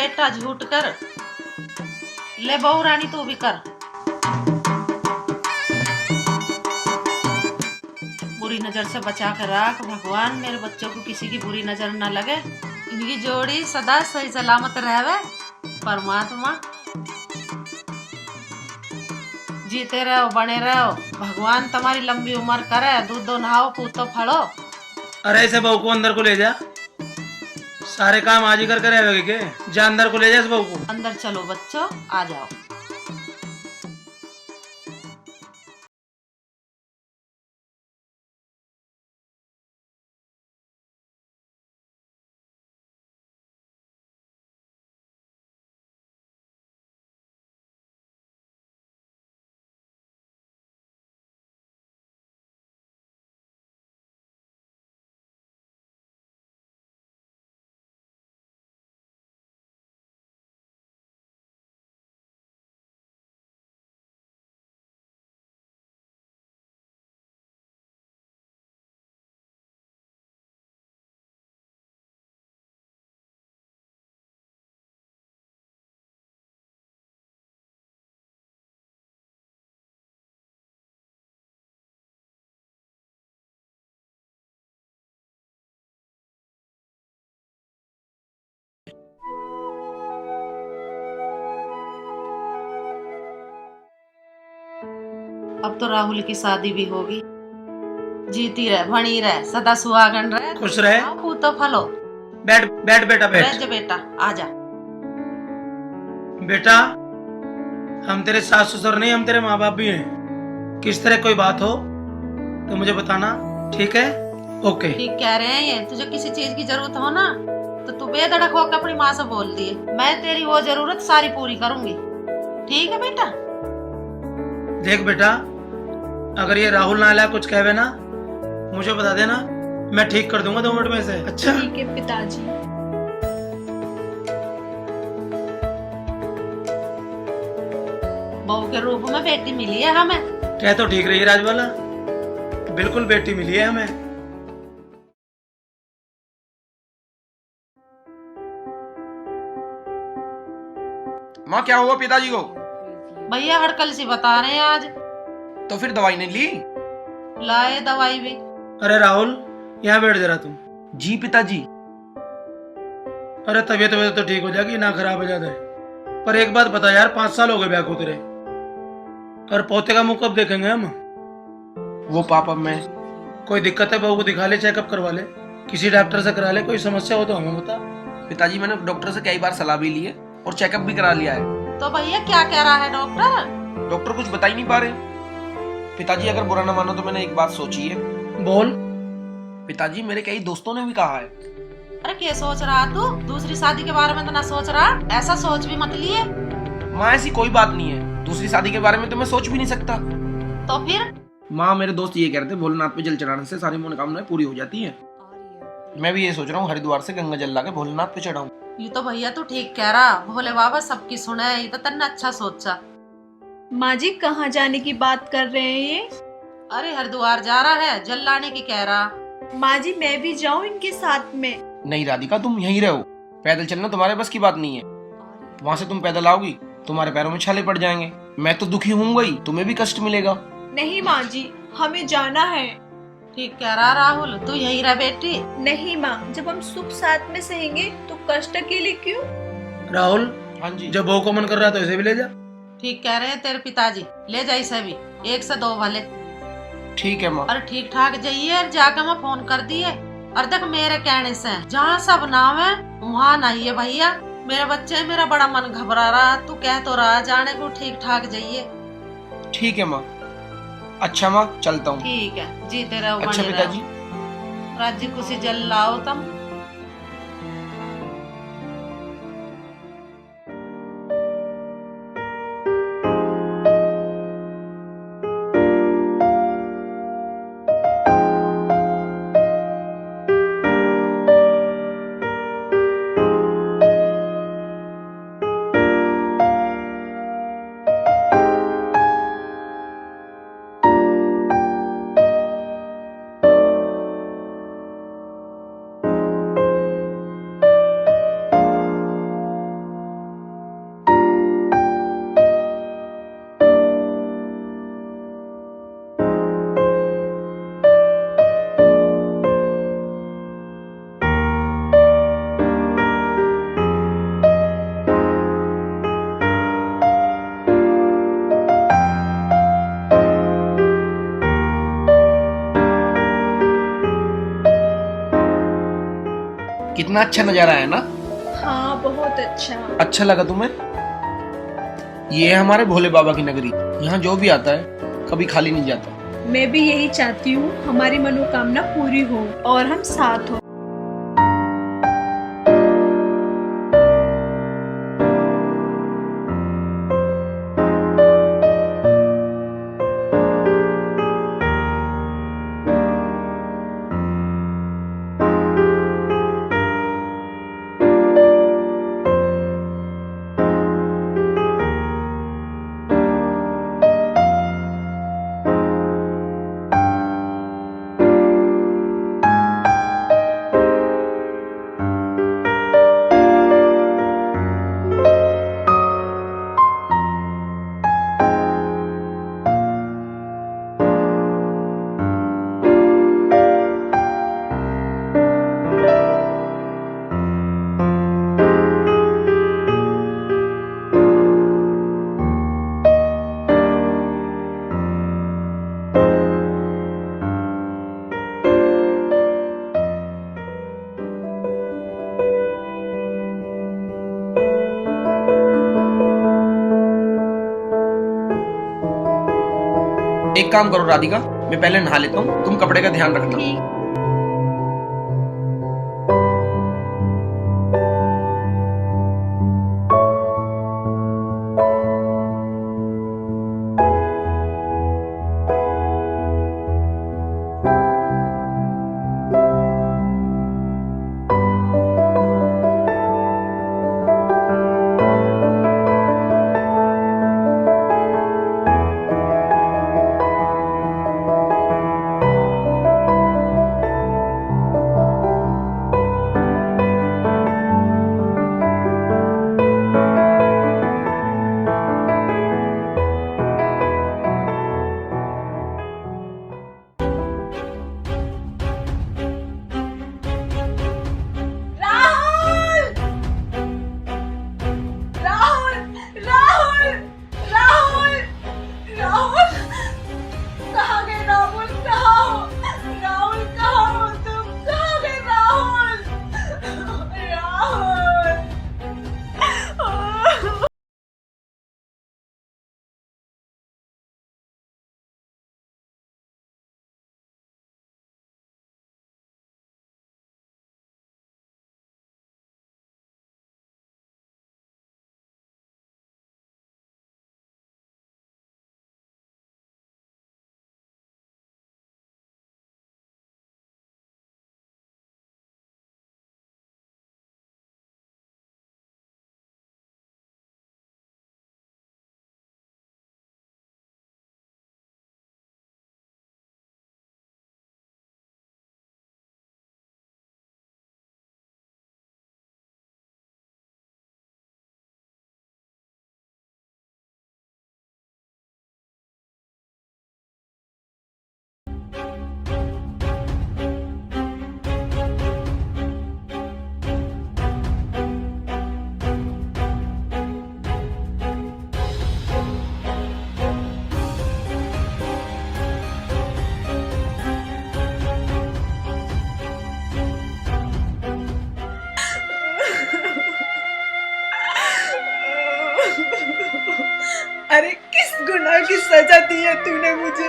बेटा झूठ कर। ले बहू रानी तू भी कर। बुरी नजर से बचा कर रख भगवान, मेरे बच्चों को किसी की बुरी नजर न लगे, इनकी जोड़ी सदा सही सलामत रहे। परमात्मा जीते रहो बने रहो, भगवान तुम्हारी लंबी उम्र करे, दूध दो नहाओ पूतो फड़ो। अरे ऐसे बहू को अंदर को ले जा, सारे काम आज ही कर करे आवेगी के। जा अंदर को ले जा इस बहू को। अंदर चलो बच्चों, आ जाओ। अब तो राहुल की शादी भी होगी। जीती रहे बनी रहे सदा सुहागन रहे, खुश रहे। पूतो फलो। बैठ बैठ बेटा बैठ। बैठ जा बेटा, आ जा। बेटा हम तेरे सास ससुर नहीं, हम तेरे माँ बाप भी हैं। किस तरह कोई बात हो तो मुझे बताना, ठीक है? ओके। ठीक कह रहे हैं ये। तुझे किसी चीज की जरूरत हो ना तो तू बेधड़क होकर अपनी माँ से बोल दिए, मैं तेरी वो जरूरत सारी पूरी करूंगी। ठीक है बेटा? देख बेटा, अगर ये राहुल नाला कुछ कहवे ना मुझे बता देना, मैं ठीक कर दूंगा 2 मिनट में से। अच्छा ठीक है पिताजी। बहू के रूप में बेटी मिली है हमें। कह तो ठीक रही है राजवाला, बिल्कुल बेटी मिली है हमें। माँ क्या हुआ पिताजी को? भैया हड़कल सी बता रहे हैं आज। तो फिर दवाई नहीं ली? लाए दवाई भी। अरे राहुल यहाँ बैठ जरा तुम। जी पिताजी। अरे तबीयत वबीयत तो ठीक हो जाएगी ना, खराब हो जाता है। पर एक बात बता यार, 5 साल हो गए ब्याह को तेरे, और पोते का मुंह कब देखेंगे हम? वो पापा मैं कोई दिक्कत है बहू को दिखा ले, चेकअप करवा ले, किसी डॉक्टर से करा ले, कोई समस्या हो तो हमें बता। पिताजी मैंने डॉक्टर से कई बार सलाह भी ली है और चेकअप भी करा लिया है। तो भैया क्या कह रहा है डॉक्टर? डॉक्टर कुछ बता ही नहीं पा रहे। पिताजी अगर बुरा ना मानो तो मैंने एक बात सोची है। बोल। पिताजी मेरे कई दोस्तों ने भी कहा है। अरे क्या सोच रहा तू? दूसरी शादी के बारे में तो ना सोच रहा? ऐसा सोच भी मत लिए। माँ ऐसी कोई बात नहीं है, दूसरी शादी के बारे में तो मैं सोच भी नहीं सकता। तो फिर? माँ मेरे दोस्त ये कह रहे थे भोलेनाथ पे जल चढ़ाने से सारी मनोकामनाएं पूरी हो जाती है। मैं भी ये सोच रहा हूँ हरिद्वार से गंगा जल लाके भोलेनाथ पे चढ़ाऊं। ये तो भैया तू ठीक कह रहा, भोले बाबा सबकी सुने, ये तो तन्ने अच्छा सोचा। माँ जी कहाँ जाने की बात कर रहे हैं ये? अरे हरिद्वार जा रहा है, जल लाने की कह रहा। माँ जी मैं भी जाऊँ इनके साथ में? नहीं राधिका तुम यहीं रहो, पैदल चलना तुम्हारे बस की बात नहीं है। वहाँ से तुम पैदल आओगी तुम्हारे पैरों में छाले पड़ जाएंगे, मैं तो दुखी होऊंगा ही, तुम्हें भी कष्ट मिलेगा। नहीं माँ जी हमें जाना है। ठीक कह रहा राहुल, तू यहीं रह बेटी। नहीं माँ, जब हम सुख साथ में सहेंगे तो कष्ट अकेले क्यों? राहुल हाँ जी। जब बहू को मन कर रहा है तो इसे भी ले जा। ठीक कह रहे हैं तेरे पिताजी, ले जा इसे भी, 1 से 2 भले। ठीक है माँ। और ठीक ठाक जाइए, जाकर मैं फोन कर दिए। और देख मेरे कहने से जहाँ सब नाम है वहाँ नहीं है भैया। मेरे बच्चे मेरा बड़ा मन घबरा रहा, तू कह तो रहा जाने को, ठीक ठाक जाइए। ठीक है माँ। अच्छा माँ चलता हूँ। ठीक है, जीते रहो अच्छा बने पिताजी। रहो। राज्य खुशी जल लाओ तुम। कितना अच्छा नजारा है ना। हाँ बहुत अच्छा। अच्छा लगा तुम्हें? ये है हमारे भोले बाबा की नगरी। यहाँ जो भी आता है कभी खाली नहीं जाता। मैं भी यही चाहती हूँ हमारी मनोकामना पूरी हो और हम साथ हो। एक काम करो राधिका, मैं पहले नहा लेता हूँ, तुम कपड़े का ध्यान रखना। ठीक। अरे किस गुनाह की सजा दी है तूने मुझे।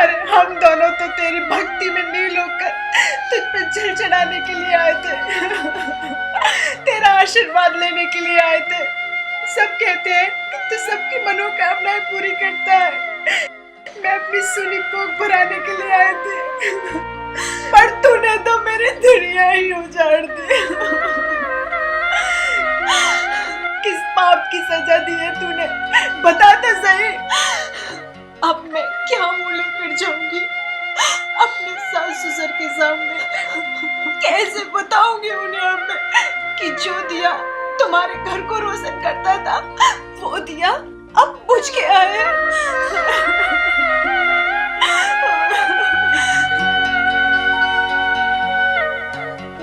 अरे हम दोनों तो तेरी भक्ति में नील होकर तुझ पे जल चढ़ाने के लिए आए थे, तेरा आशीर्वाद लेने के लिए आए थे। सब कहते हैं कि तू सबकी मनोकामनाएं पूरी करता है। मैं अपनी सुनी कोख भराने के लिए आए थे, पर तूने तो मेरी दुनिया ही उजाड़ दी। किस पाप की सजा दी है तूने, बता तो सही। अब मैं क्या मुंह लेकर जाऊंगी अपने सास ससुर के सामने? कैसे बताऊंगी उन्हें अब कि जो दिया तुम्हारे घर को रोशन करता था वो दिया अब बुझ गया है।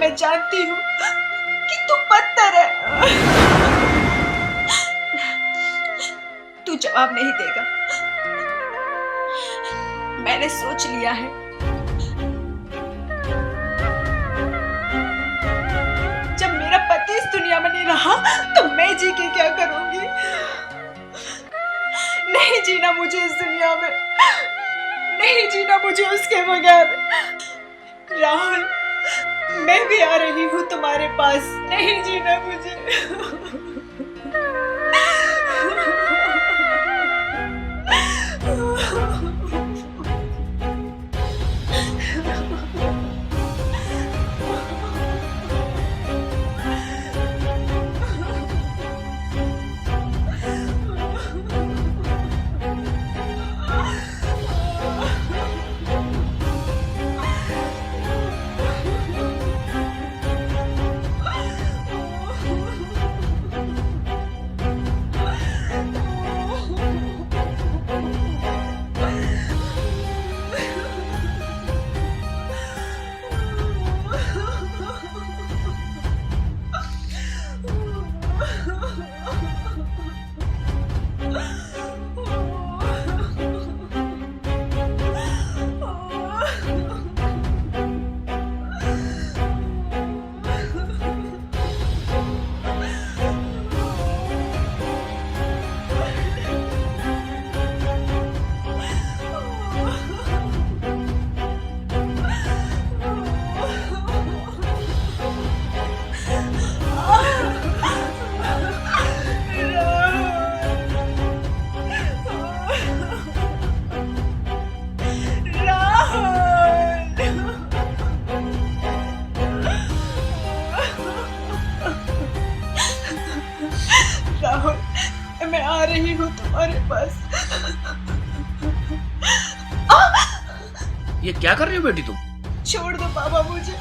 मैं जानती हूँ कि तू पत्थर है। तू जवाब नहीं देगा। मैंने सोच लिया है बाबा, तो मैं जी के क्या करूंगी? नहीं जीना मुझे इस दुनिया में, नहीं जीना मुझे उसके बगैर। राहुल, मैं भी आ रही हूँ तुम्हारे पास, नहीं जीना मुझे। राहुल, मैं आ रही हूँ तुम्हारे पास। ये क्या कर रही हो बेटी तुम? छोड़ दो बाबा मुझे,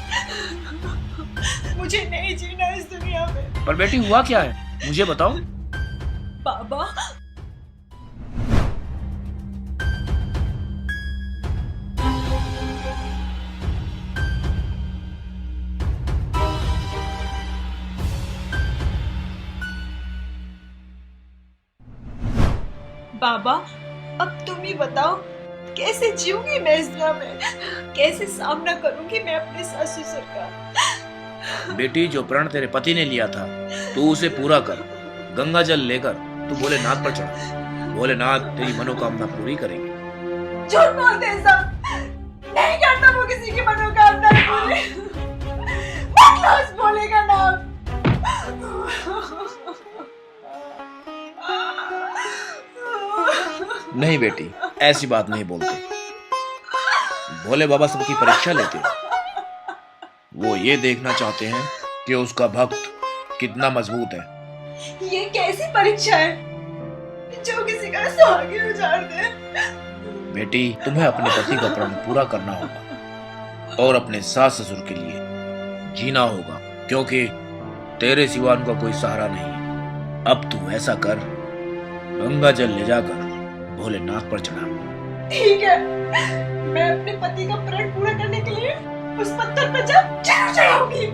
मुझे नहीं जीना इस दुनिया में। पर बेटी हुआ क्या है, मुझे बताओ। बाबा, बाबा, अब तुम ही बताओ, कैसे जीऊंगी मैं इस दुनिया में, कैसे सामना करूंगी मैं अपने सास ससुर का। बेटी, जो प्रण तेरे पति ने लिया था तू उसे पूरा कर। गंगा जल लेकर तू भोलेनाथ पर चढ़ा, भोलेनाथ तेरी मनोकामना पूरी करेंगे। झूठ बोलते हैं सब, नहीं करता वो किसी की मनोकामना पूरी। मत लो उस भोले का नाम। नहीं बेटी, ऐसी बात नहीं बोलते। भोले बाबा सबकी परीक्षा लेते हैं। वो ये देखना चाहते हैं कि उसका भक्त कितना मजबूत है। ये कैसी परीक्षा है जो किसी का सुहाग उजाड़ दे? बेटी, तुम्हें अपने पति का प्रण पूरा करना होगा और अपने सास ससुर के लिए जीना होगा, क्योंकि तेरे सिवा उनका कोई सहारा नहीं है। अब तू ऐसा कर, गंगा जल ले जाकर भोलेनाथ पर चढ़ा। ठीक है, मैं अपने पति का प्रण पूरा करने के लिए उस पत्थर पर जरूर चढ़ाऊंगी।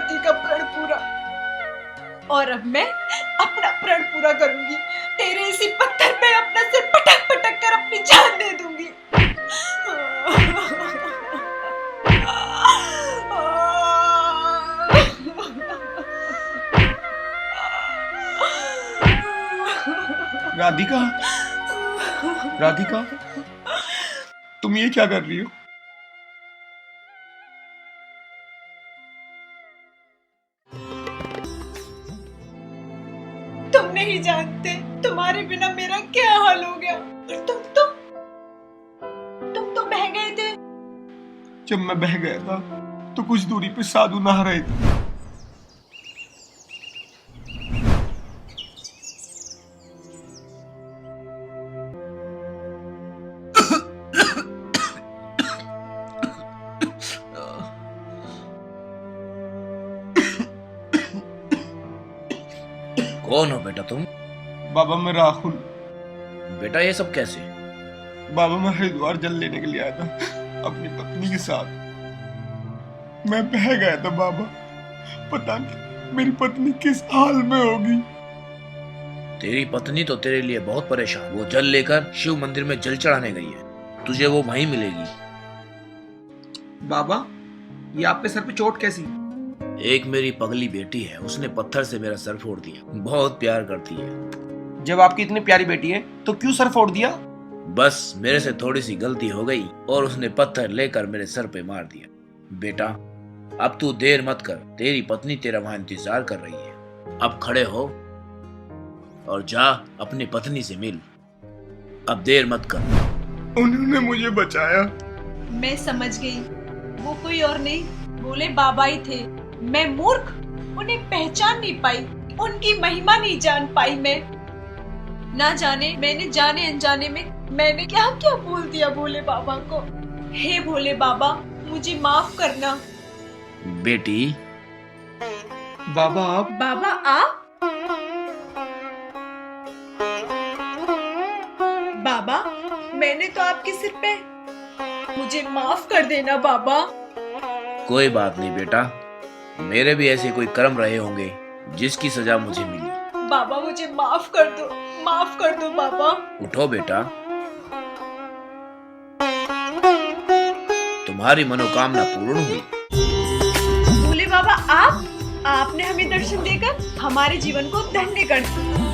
पति का प्रण पूरा। और अब मैं अपना प्रण पूरा करूंगी। तेरे इसी पत्थर पे अपना सिर पटक पटक कर अपनी जान दे दूंगी। राधिका, राधिका, तुम ये क्या कर रही हो? तुम नहीं जानते तुम्हारे बिना मेरा क्या हाल हो गया। और तुम तो बह गए थे। जब मैं बह गया था तो कुछ दूरी पे साधु नहा रहे थे। कौन हो बेटा तुम? बाबा मैं राहुल। बेटा ये सब कैसे? बाबा मैं हरिद्वार जल लेने के लिए आया था अपनी पत्नी के साथ। मैं बह गया था बाबा। पता नहीं मेरी पत्नी किस हाल में होगी। तेरी पत्नी तो तेरे लिए बहुत परेशान। वो जल लेकर शिव मंदिर में जल चढ़ाने गई है। तुझे वो वहीं मिलेगी। बाबा ये आपके सर पे चोट कैसी? एक मेरी पगली बेटी है, उसने पत्थर से मेरा सर फोड़ दिया। बहुत प्यार करती है। जब आपकी इतनी प्यारी बेटी है तो क्यों सर फोड़ दिया? बस मेरे से थोड़ी सी गलती हो गई और उसने पत्थर लेकर मेरे सर पे मार दिया। बेटा अब तू देर मत कर, तेरी पत्नी तेरा वहां इंतजार कर रही है। अब खड़े हो और जा अपनी पत्नी से मिल। अब देर मत कर। उन्होंने मुझे बचाया। मैं समझ गई, वो कोई और नहीं भोले बाबा ही थे। मैं मूर्ख, उन्हें पहचान नहीं पाई, उनकी महिमा नहीं जान पाई। मैं ना जाने मैंने जाने अनजाने में मैंने क्या क्या बोल दिया भोले बाबा को। हे भोले बाबा मुझे माफ करना। बेटी बाबा आप? बाबा आप? बाबा मैंने तो आपके सिर पे, मुझे माफ कर देना बाबा। कोई बात नहीं बेटा, मेरे भी ऐसे कोई कर्म रहे होंगे जिसकी सजा मुझे मिली। बाबा मुझे माफ कर दो, माफ कर दो बाबा। उठो बेटा, तुम्हारी मनोकामना पूर्ण हुई। भोले बाबा आपने हमें दर्शन देकर हमारे जीवन को धन्य कर दिया।